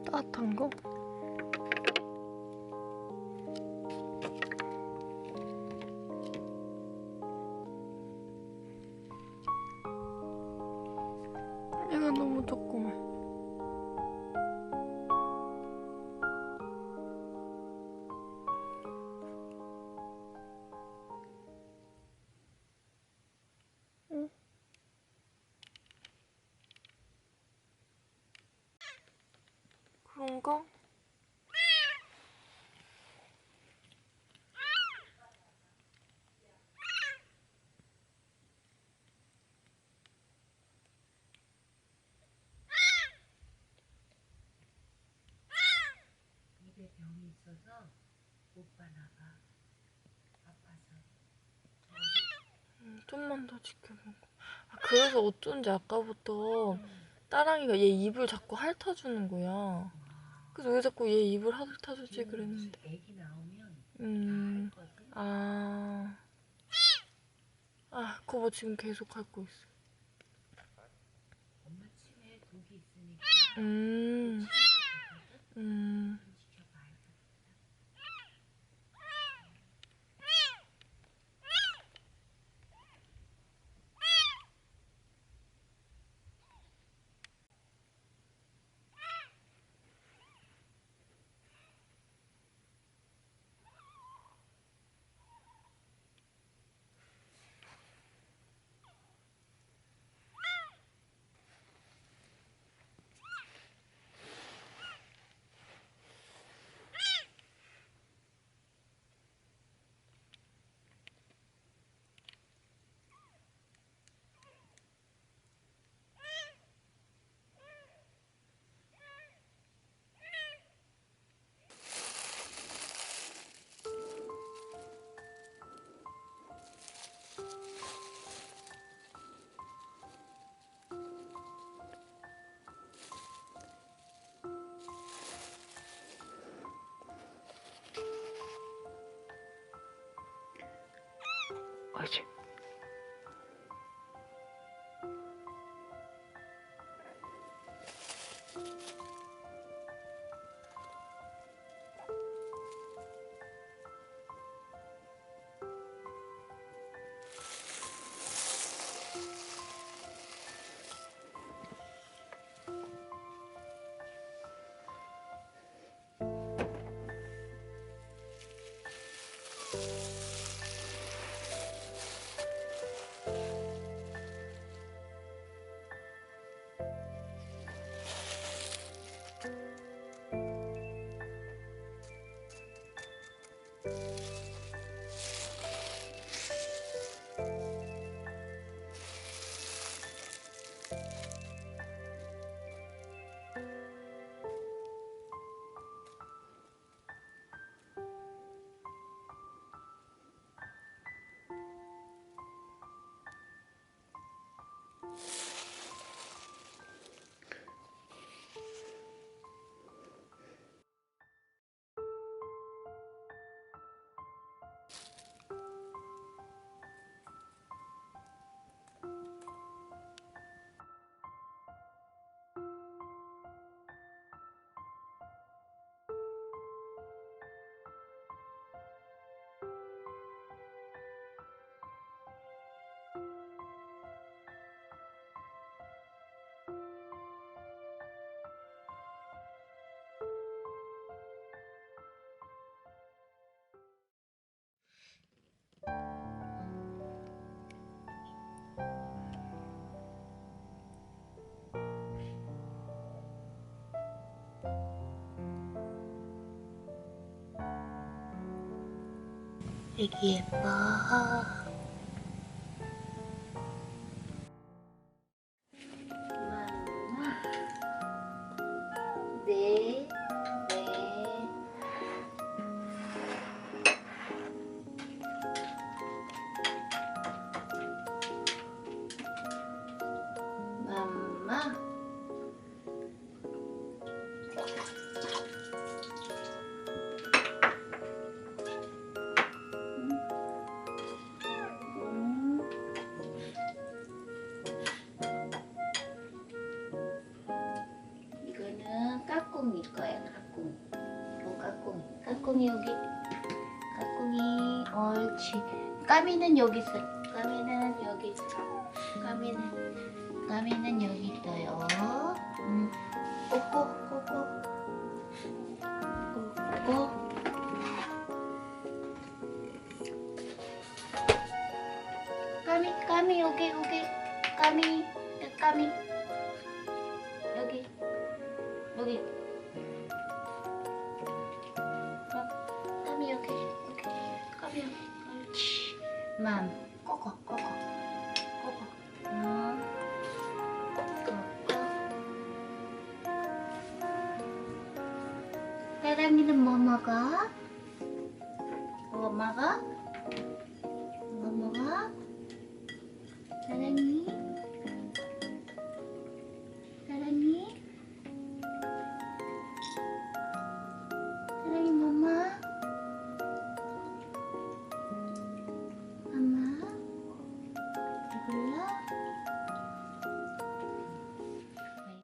따뜻한 거? 얘가 너무 조그매. 응? 그런가? 입에 병이 있어서 못 바나봐. 아파서. 좀만 더 지켜보고. 아, 그래서 어쩐지 아까부터 따랑이가 얘 입을 자꾸 핥아주는 거야. 그래서 왜 자꾸 얘 입을 핥아주지 그랬는데. 애기 나오면 다 핥거든. 그거 봐, 지금 계속 핥고 있어. 엄마 치매에 독이 있으니까 음. 치매가 되거든. 음. 옳지. 애기 예뻐. 네, 네. 맘마. 까꿍이 여기. 까꿍이, 옳지. 까미는 여기 있어. 까미는 여기 있어. 까미는 여기 있어요. 꼬꼬. 까미 여기. 까미. 여기. 까미 여기. 까미 여기. 옳지. 맘. 꼬꼬. 따랑이는 뭐 먹어? 뭐 먹어?